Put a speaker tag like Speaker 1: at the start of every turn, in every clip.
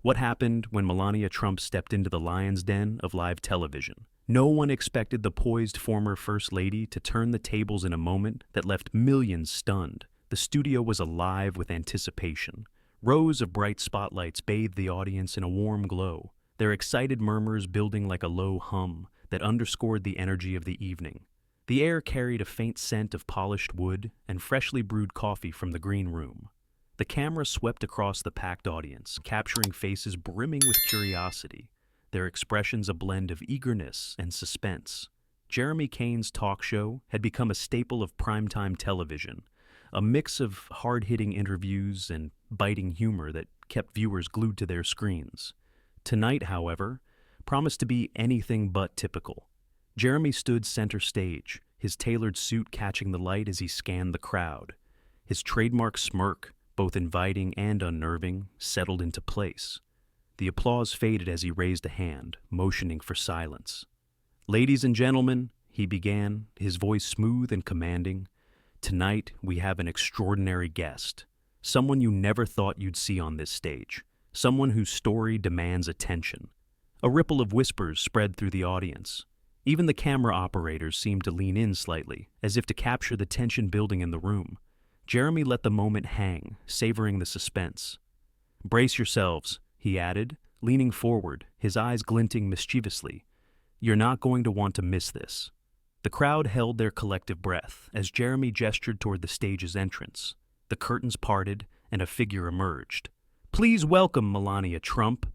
Speaker 1: What happened when Melania Trump stepped into the lion's den of live television? No one expected the poised former First Lady to turn the tables in a moment that left millions stunned. The studio was alive with anticipation. Rows of bright spotlights bathed the audience in a warm glow, their excited murmurs building like a low hum that underscored the energy of the evening. The air carried a faint scent of polished wood and freshly brewed coffee from the green room. The camera swept across the packed audience, capturing faces brimming with curiosity, their expressions a blend of eagerness and suspense. Jeremy Cain's talk show had become a staple of primetime television, a mix of hard-hitting interviews and biting humor that kept viewers glued to their screens. Tonight, however, promised to be anything but typical. Jeremy stood center stage, his tailored suit catching the light as he scanned the crowd. His trademark smirk, both inviting and unnerving, settled into place. The applause faded as he raised a hand, motioning for silence. "Ladies and gentlemen," he began, his voice smooth and commanding, "tonight we have an extraordinary guest, someone you never thought you'd see on this stage, someone whose story demands attention." A ripple of whispers spread through the audience. Even the camera operators seemed to lean in slightly, as if to capture the tension building in the room. Jeremy let the moment hang, savoring the suspense. "Brace yourselves," he added, leaning forward, his eyes glinting mischievously. "You're not going to want to miss this." The crowd held their collective breath as Jeremy gestured toward the stage's entrance. The curtains parted, and a figure emerged. "Please welcome Melania Trump."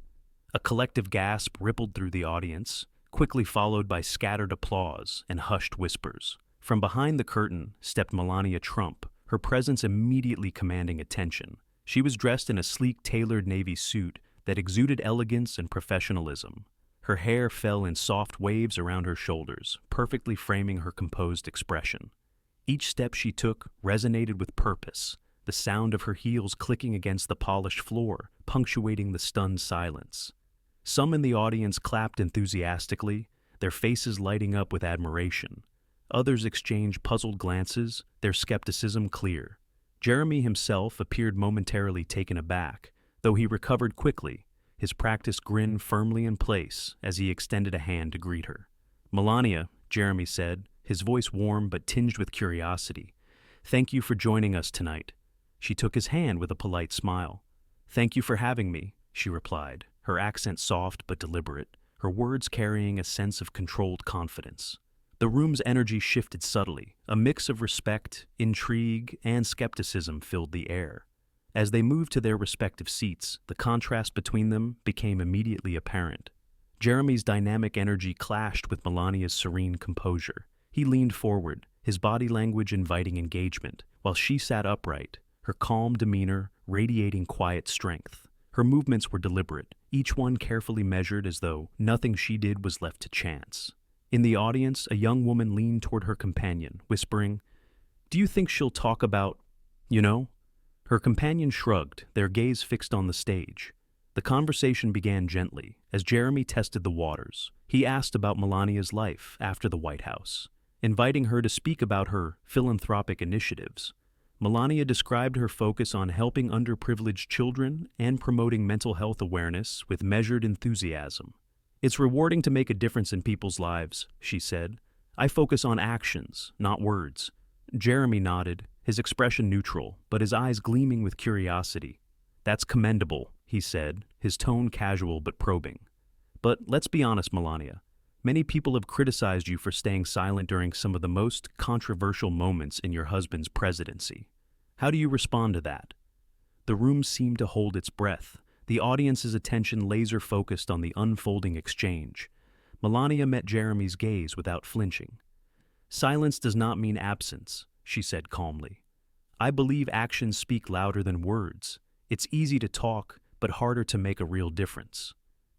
Speaker 1: A collective gasp rippled through the audience, quickly followed by scattered applause and hushed whispers. From behind the curtain stepped Melania Trump, her presence immediately commanding attention. She was dressed in a sleek, tailored navy suit that exuded elegance and professionalism. Her hair fell in soft waves around her shoulders, perfectly framing her composed expression. Each step she took resonated with purpose, the sound of her heels clicking against the polished floor, punctuating the stunned silence. Some in the audience clapped enthusiastically, their faces lighting up with admiration. Others exchanged puzzled glances, their skepticism clear. Jeremy himself appeared momentarily taken aback, though he recovered quickly, his practiced grin firmly in place as he extended a hand to greet her. "Melania," Jeremy said, his voice warm but tinged with curiosity, "thank you for joining us tonight." She took his hand with a polite smile. "Thank you for having me," she replied, her accent soft but deliberate, her words carrying a sense of controlled confidence. The room's energy shifted subtly. A mix of respect, intrigue, and skepticism filled the air. As they moved to their respective seats, the contrast between them became immediately apparent. Jeremy's dynamic energy clashed with Melania's serene composure. He leaned forward, his body language inviting engagement, while she sat upright, her calm demeanor radiating quiet strength. Her movements were deliberate, each one carefully measured as though nothing she did was left to chance. In the audience, a young woman leaned toward her companion, whispering, "Do you think she'll talk about, you know?" Her companion shrugged, their gaze fixed on the stage. The conversation began gently, as Jeremy tested the waters. He asked about Melania's life after the White House, inviting her to speak about her philanthropic initiatives. Melania described her focus on helping underprivileged children and promoting mental health awareness with measured enthusiasm. "It's rewarding to make a difference in people's lives," she said. "I focus on actions, not words." Jeremy nodded, his expression neutral, but his eyes gleaming with curiosity. "That's commendable," he said, his tone casual but probing. "But let's be honest, Melania. Many people have criticized you for staying silent during some of the most controversial moments in your husband's presidency. How do you respond to that?" The room seemed to hold its breath, the audience's attention laser-focused on the unfolding exchange. Melania met Jeremy's gaze without flinching. "Silence does not mean absence," she said calmly. "I believe actions speak louder than words. It's easy to talk, but harder to make a real difference."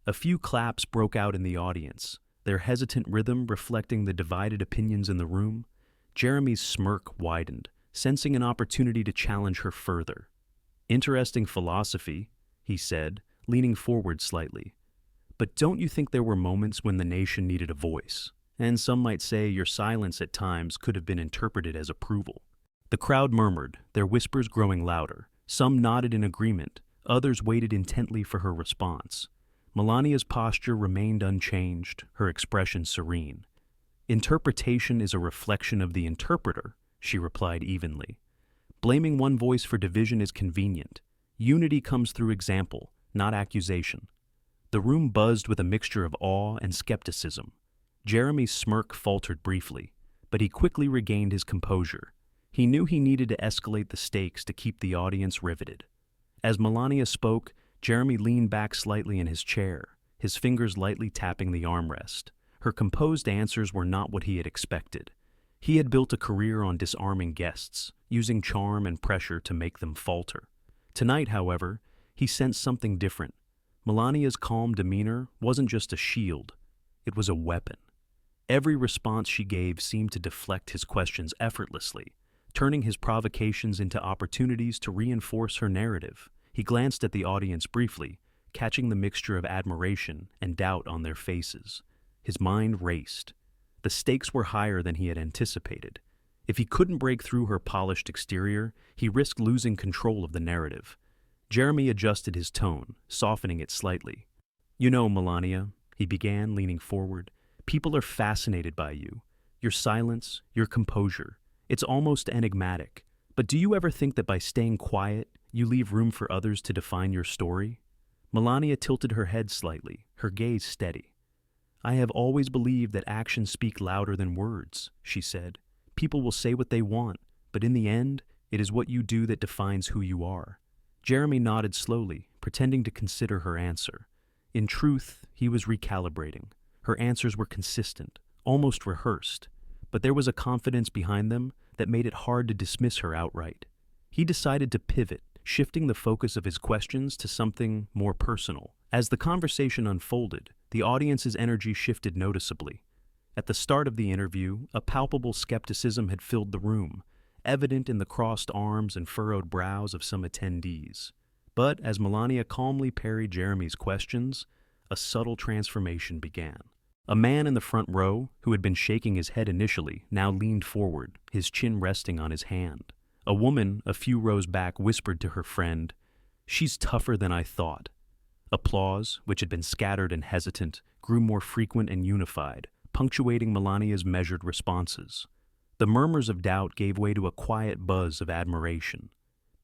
Speaker 1: A few claps broke out in the audience, their hesitant rhythm reflecting the divided opinions in the room. Jeremy's smirk widened, sensing an opportunity to challenge her further. "Interesting philosophy," he said, leaning forward slightly. "But don't you think there were moments when the nation needed a voice? And some might say your silence at times could have been interpreted as approval." The crowd murmured, their whispers growing louder. Some nodded in agreement, Others waited intently for her response. Melania's posture remained unchanged, her expression serene. "Interpretation is a reflection of the interpreter," she replied evenly. "Blaming one voice for division is convenient. Unity comes through example, not accusation." The room buzzed with a mixture of awe and skepticism. Jeremy's smirk faltered briefly, but he quickly regained his composure. He knew he needed to escalate the stakes to keep the audience riveted. As Melania spoke, Jeremy leaned back slightly in his chair, his fingers lightly tapping the armrest. Her composed answers were not what he had expected. He had built a career on disarming guests, using charm and pressure to make them falter. Tonight, however, he sensed something different. Melania's calm demeanor wasn't just a shield, it was a weapon. Every response she gave seemed to deflect his questions effortlessly, turning his provocations into opportunities to reinforce her narrative. He glanced at the audience briefly, catching the mixture of admiration and doubt on their faces. His mind raced. The stakes were higher than he had anticipated. If he couldn't break through her polished exterior, he risked losing control of the narrative. Jeremy adjusted his tone, softening it slightly. "You know, Melania," he began, leaning forward, "people are fascinated by you. Your silence, your composure. It's almost enigmatic. But do you ever think that by staying quiet, you leave room for others to define your story?" Melania tilted her head slightly, her gaze steady. "I have always believed that actions speak louder than words," she said. "People will say what they want, but in the end, it is what you do that defines who you are." Jeremy nodded slowly, pretending to consider her answer. In truth, he was recalibrating. Her answers were consistent, almost rehearsed, but there was a confidence behind them that made it hard to dismiss her outright. He decided to pivot, shifting the focus of his questions to something more personal. As the conversation unfolded, the audience's energy shifted noticeably. At the start of the interview, a palpable skepticism had filled the room, evident in the crossed arms and furrowed brows of some attendees. But as Melania calmly parried Jeremy's questions, a subtle transformation began. A man in the front row, who had been shaking his head initially, now leaned forward, his chin resting on his hand. A woman, a few rows back, whispered to her friend, "She's tougher than I thought." Applause, which had been scattered and hesitant, grew more frequent and unified, punctuating Melania's measured responses. The murmurs of doubt gave way to a quiet buzz of admiration.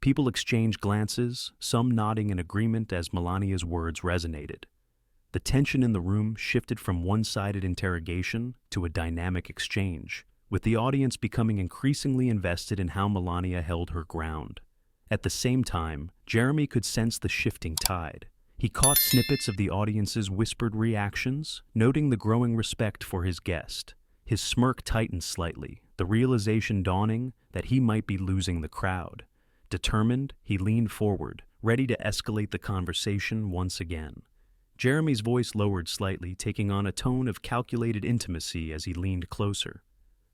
Speaker 1: People exchanged glances, some nodding in agreement as Melania's words resonated. The tension in the room shifted from one-sided interrogation to a dynamic exchange, with the audience becoming increasingly invested in how Melania held her ground. At the same time, Jeremy could sense the shifting tide. He caught snippets of the audience's whispered reactions, noting the growing respect for his guest. His smirk tightened slightly, the realization dawning that he might be losing the crowd. Determined, he leaned forward, ready to escalate the conversation once again. Jeremy's voice lowered slightly, taking on a tone of calculated intimacy as he leaned closer.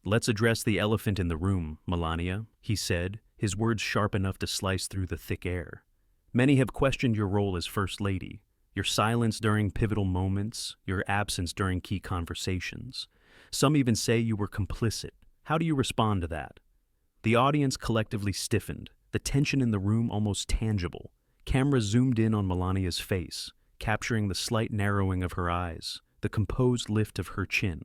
Speaker 1: "Let's address the elephant in the room, Melania," he said, his words sharp enough to slice through the thick air. "Many have questioned your role as First Lady, your silence during pivotal moments, your absence during key conversations. Some even say you were complicit. How do you respond to that?" The audience collectively stiffened, the tension in the room almost tangible. Cameras zoomed in on Melania's face, capturing the slight narrowing of her eyes, the composed lift of her chin.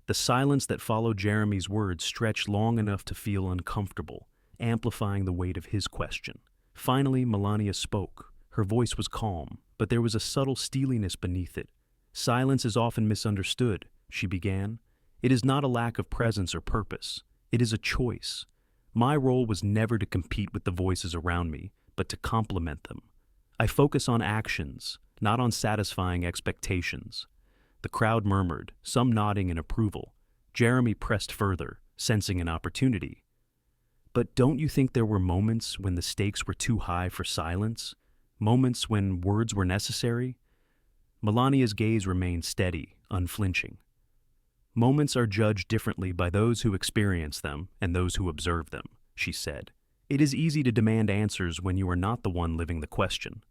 Speaker 1: The silence that followed Jeremy's words stretched long enough to feel uncomfortable, amplifying the weight of his question. Finally, Melania spoke. Her voice was calm, but there was a subtle steeliness beneath it. "Silence is often misunderstood," she began. "It is not a lack of presence or purpose. It is a choice. My role was never to compete with the voices around me, but to complement them. I focus on actions, not on satisfying expectations." The crowd murmured, some nodding in approval. Jeremy pressed further, sensing an opportunity. "But don't you think there were moments when the stakes were too high for silence? Moments when words were necessary?" Melania's gaze remained steady, unflinching. "Moments are judged differently by those who experience them and those who observe them," she said. "It is easy to demand answers when you are not the one living the question."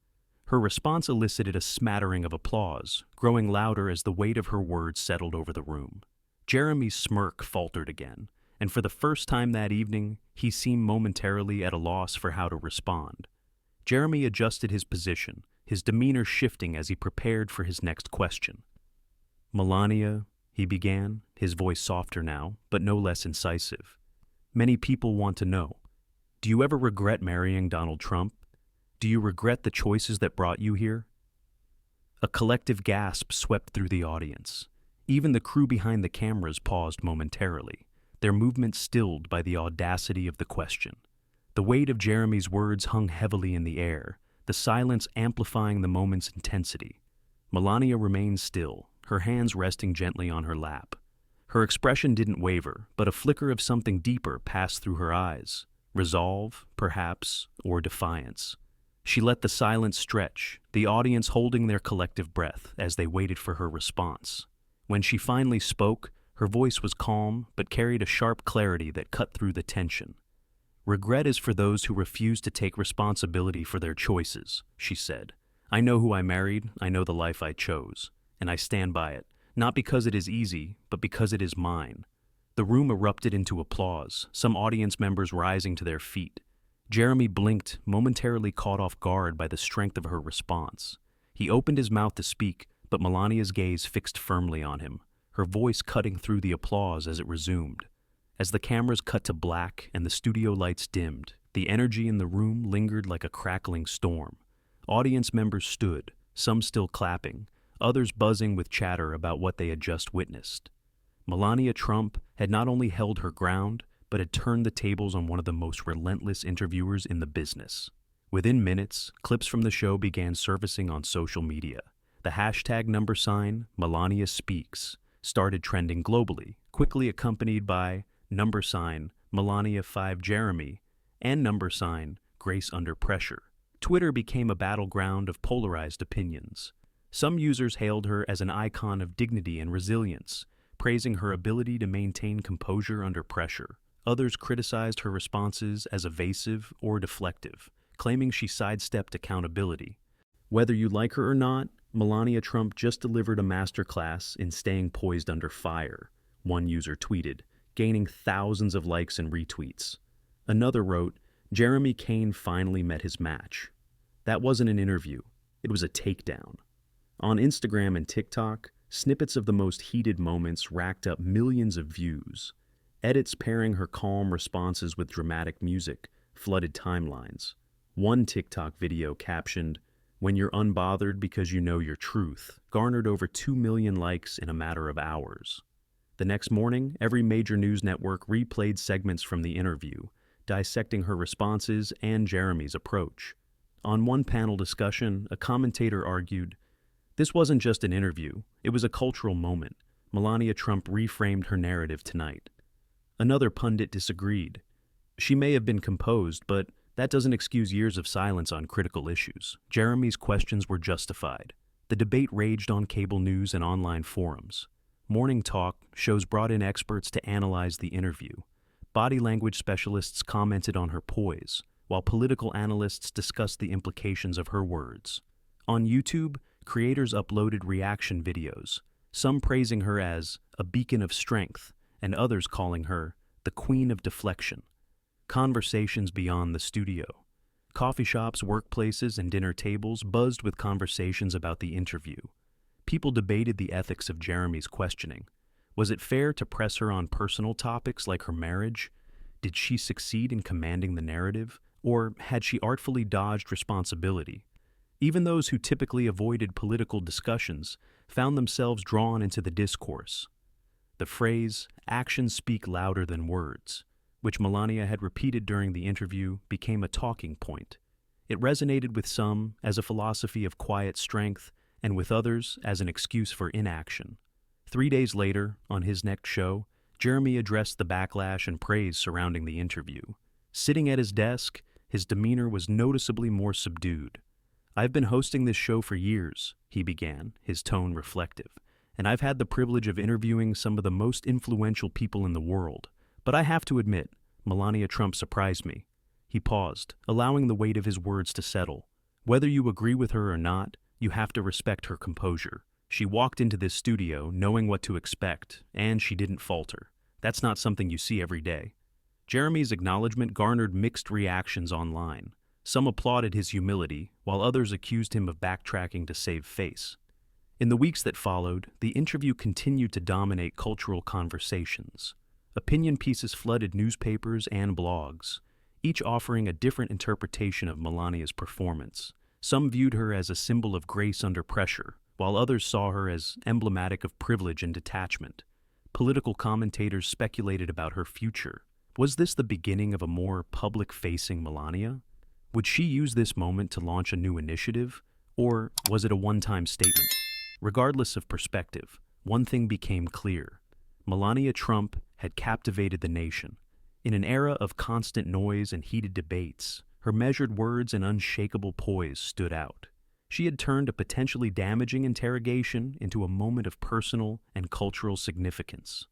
Speaker 1: Her response elicited a smattering of applause, growing louder as the weight of her words settled over the room. Jeremy's smirk faltered again, and for the first time that evening, he seemed momentarily at a loss for how to respond. Jeremy adjusted his position, his demeanor shifting as he prepared for his next question. "Melania," he began, his voice softer now, but no less incisive. "Many people want to know, do you ever regret marrying Donald Trump? Do you regret the choices that brought you here?" A collective gasp swept through the audience. Even the crew behind the cameras paused momentarily, their movements stilled by the audacity of the question. The weight of Jeremy's words hung heavily in the air, the silence amplifying the moment's intensity. Melania remained still, her hands resting gently on her lap. Her expression didn't waver, but a flicker of something deeper passed through her eyes. Resolve, perhaps, or defiance. She let the silence stretch, the audience holding their collective breath as they waited for her response. When she finally spoke, her voice was calm but carried a sharp clarity that cut through the tension. "Regret is for those who refuse to take responsibility for their choices," she said. "I know who I married, I know the life I chose, and I stand by it, not because it is easy, but because it is mine." The room erupted into applause, some audience members rising to their feet. Jeremy blinked, momentarily caught off guard by the strength of her response. He opened his mouth to speak, but Melania's gaze fixed firmly on him, her voice cutting through the applause as it resumed. As the cameras cut to black and the studio lights dimmed, the energy in the room lingered like a crackling storm. Audience members stood, some still clapping, others buzzing with chatter about what they had just witnessed. Melania Trump had not only held her ground, but had turned the tables on one of the most relentless interviewers in the business. Within minutes, clips from the show began surfacing on social media. The hashtag #Melania Speaks started trending globally, quickly accompanied by #Melania5Jeremy and #Grace Under Pressure. Twitter became a battleground of polarized opinions. Some users hailed her as an icon of dignity and resilience, praising her ability to maintain composure under pressure. Others criticized her responses as evasive or deflective, claiming she sidestepped accountability. "Whether you like her or not, Melania Trump just delivered a masterclass in staying poised under fire," one user tweeted, gaining thousands of likes and retweets. Another wrote, "Jeremy Cain finally met his match." That wasn't an interview, it was a takedown. On Instagram and TikTok, snippets of the most heated moments racked up millions of views. Edits pairing her calm responses with dramatic music flooded timelines. One TikTok video captioned, "When you're unbothered because you know your truth," garnered over 2 million likes in a matter of hours. The next morning, every major news network replayed segments from the interview, dissecting her responses and Jeremy's approach. On one panel discussion, a commentator argued, "This wasn't just an interview, it was a cultural moment. Melania Trump reframed her narrative tonight." Another pundit disagreed. "She may have been composed, but that doesn't excuse years of silence on critical issues." Jeremy's questions were justified. The debate raged on cable news and online forums. Morning talk shows brought in experts to analyze the interview. Body language specialists commented on her poise, while political analysts discussed the implications of her words. On YouTube, creators uploaded reaction videos, some praising her as a beacon of strength, and others calling her the Queen of Deflection. Conversations beyond the studio. Coffee shops, workplaces, and dinner tables buzzed with conversations about the interview. People debated the ethics of Jeremy's questioning. Was it fair to press her on personal topics like her marriage? Did she succeed in commanding the narrative, or had she artfully dodged responsibility? Even those who typically avoided political discussions found themselves drawn into the discourse. The phrase, "actions speak louder than words," which Melania had repeated during the interview, became a talking point. It resonated with some as a philosophy of quiet strength, and with others as an excuse for inaction. 3 days later, on his next show, Jeremy addressed the backlash and praise surrounding the interview. Sitting at his desk, his demeanor was noticeably more subdued. "I've been hosting this show for years," he began, his tone reflective, "and I've had the privilege of interviewing some of the most influential people in the world. But I have to admit, Melania Trump surprised me." He paused, allowing the weight of his words to settle. "Whether you agree with her or not, you have to respect her composure. She walked into this studio knowing what to expect, and she didn't falter. That's not something you see every day." Jeremy's acknowledgement garnered mixed reactions online. Some applauded his humility, while others accused him of backtracking to save face. In the weeks that followed, the interview continued to dominate cultural conversations. Opinion pieces flooded newspapers and blogs, each offering a different interpretation of Melania's performance. Some viewed her as a symbol of grace under pressure, while others saw her as emblematic of privilege and detachment. Political commentators speculated about her future. Was this the beginning of a more public-facing Melania? Would she use this moment to launch a new initiative, or was it a one-time statement? Regardless of perspective, one thing became clear. Melania Trump had captivated the nation. In an era of constant noise and heated debates, her measured words and unshakable poise stood out. She had turned a potentially damaging interrogation into a moment of personal and cultural significance.